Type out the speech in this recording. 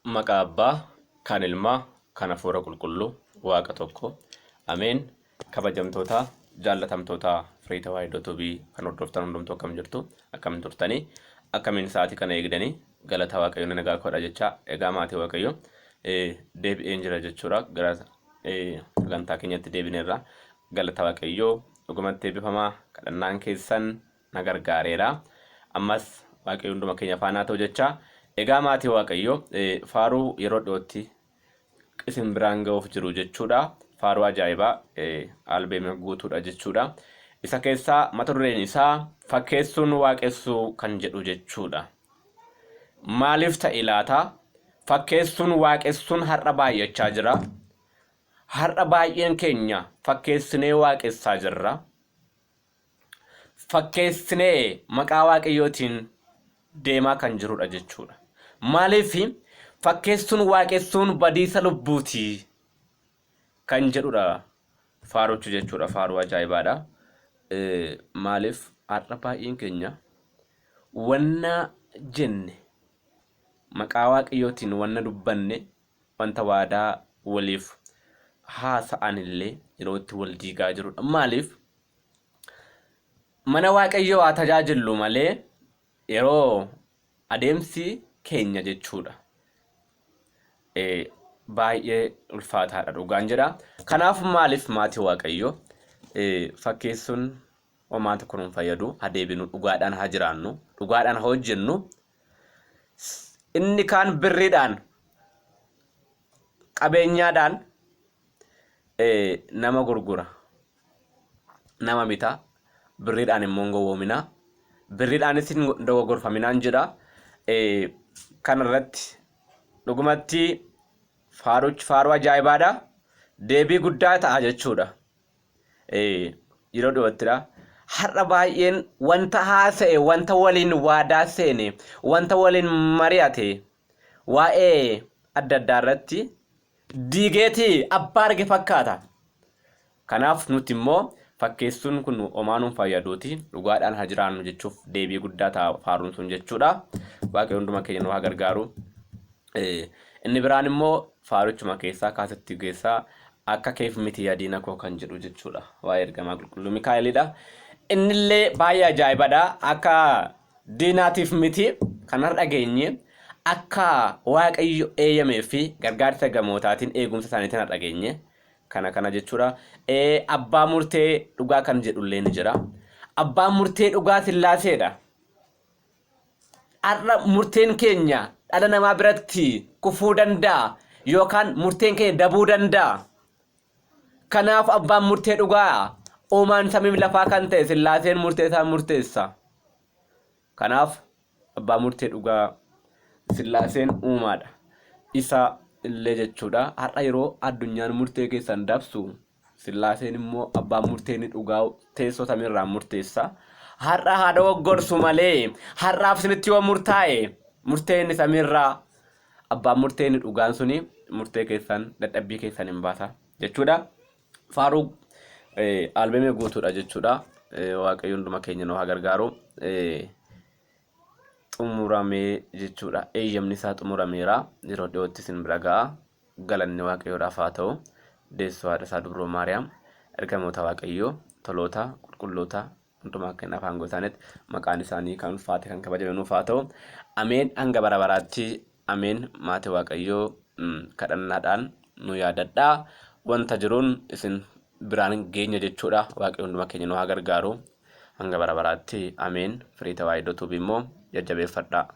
Maqaa Abbaa, kan Ilmaa, kan Hafuura Qulqulluu, Waaqa tokko. Ameen. Kabajamtoota, jaallatamtoota Firii Tawaahidoo Tuubii kan hordoftan hundumtuu akkam jirtu, akkamiin turtanii, akkamiin sa'aatii kana eegdanii galata Waaqayyoon nagaa koodha jecha. Egaa maatii Waaqayyo deebi'een jira jechuudha. Gara sagantaa keenyatti deebineerra. Galata Waaqayyoo dhugumatti eebbifamaa, kadhannaan keessan na gargaareera. Ammas Waaqayyo hunduma keenya faanaa ta'u jecha. Egaa maatii Waaqayyo faaruu yeroo dhiyootti isin biraan ga'uuf jiru jechuudha. Faaruu ajaa'ibaa albeemii guutuudha jechuudha. Isa keessaa mata dureen isaa fakkeessuun waaqessuu kan jedhu jechuudha. Maaliif ta'e laata? Fakkeessuun waaqessuun har'a baay'achaa jira. Har'a baay'een keenya fakkeessinee waaqessaa jirra. Fakkeessinee maqaa Waaqayyootiin deemaa kan jirudha jechuudha. Maaliif fakkeessuun waaqessuun badiisa lubbuuti kan jedhudha faaruchi jechuudha. Faaruu ajaa'ibaadha. Maaliif har'a baay'een keenya wanna jenne maqaa Waaqayyootiin wanna dubbanne wanta waadaa waliif haasa'an illee yeroo itti wal diigaa jirudha. Maaliif mana Waaqayyoo haa tajaajillu malee yeroo adeemsi keenya jechuudha baay'ee ulfaataadha dhugaan jedha. Kanaaf maaliif maatii Waaqayyoo fakkeessuun homaa tokko nu fayyadu, adeebinu dhugaadhaan haa jiraannu, dhugaadhaan haa hojjennu. Inni kaan birriidhaan qabeenyaadhaan nama gurgura, nama bitaa, birriidhaan immoo gowwoomina, birriidhaanis hin dogoggorfaminaan jedha. Kanarratti dhugumatti faaruu ajaa'ibaadha. Deebii guddaa ta'a jechuudha. Yeroo dhiyoottidha. Har'a baay'een wanta haasa'e, wanta waliin waadaa seene, wanta waliin mari'ate waa'ee adda addaa irratti diigeetii abbaa arge fakkaata. Kanaaf nuti immoo fakkeessuun kun homaa nuun fayyaduuti, dhugaadhaan haa jiraannu jechuuf deebii guddaa ta'a faaruun sun jechuudha. Waaqayyo hunduma keenya nu haa gargaaru. Inni biraan immoo faaruchuma keessaa kaasatti keessaa akka keef miti yaadiina koo kan jedhu jechuudha. Waa'ee ergamaa qulqulluu Mikaa'elidha. Innillee baay'ee ajaa'ibadha. Akka diinaatiif miti kan har'a geenye akka Waaqayyo eeyyamee fi gargaarsa gamootaatiin eegumsa isaaniitiin har'a geenye kana jechuudha. Abbaa murtee dhugaa kan jedhullee ni jira. Abbaan murtee dhugaa Sillaaseedha. Har'a murteen keenya dhala namaa biratti kufuu danda'a yookaan murteen keenya dabuu danda'a. Kanaaf abbaan murtee dhugaa uumaan samiif lafaa kan ta'e Sillaaseen murtee isaa murteessa. Kanaaf abbaan murtee dhugaa Sillaaseen uumaadha. Isa illee jechuudha. Har'a yeroo addunyaan murtee keessan dabsu Sillaaseen immoo abbaan murtee ni dhugaa teessoo samiirraa murteessa. Har'a haa dogoggorsu malee har'aaf isinitti yoo murtaa'e murteen samiirraa abbaan murtee ni dhugaan suni murtee keessan dadhabbii keessan hin baasa jechuudha. Faaruu albeemii guutuudha jechuudha. Waaqayyo hunduma keenya nu haa gargaaru. Xumuramee jechuudha. Eeyyamni isaa xumurameera. Yeroo dhiyootti isin bira ga'a. Galanni Waaqayyoodhaaf haa ta'u. Deessoo haadha isaa Dubroo Maariyaam, ergamoota Waaqayyoo, toloota, qulqulloota hundumaa kenna afaan gosaanitti maqaan isaanii kan ulfaate kan kabajame nuuf haa ta'u. Ameen. Hanga bara baraatti ameen. Maatii Waaqayyoo kadhannaadhaan nu yaadadhaa. Wanta jiruun isin biraan geenya jechuudha. Waaqayyo hunduma keenya nu haa gargaaru. Hanga bara baraatti ameen. Firii Tawaahidoo Tuubii immoo jajjabeeffadhaa.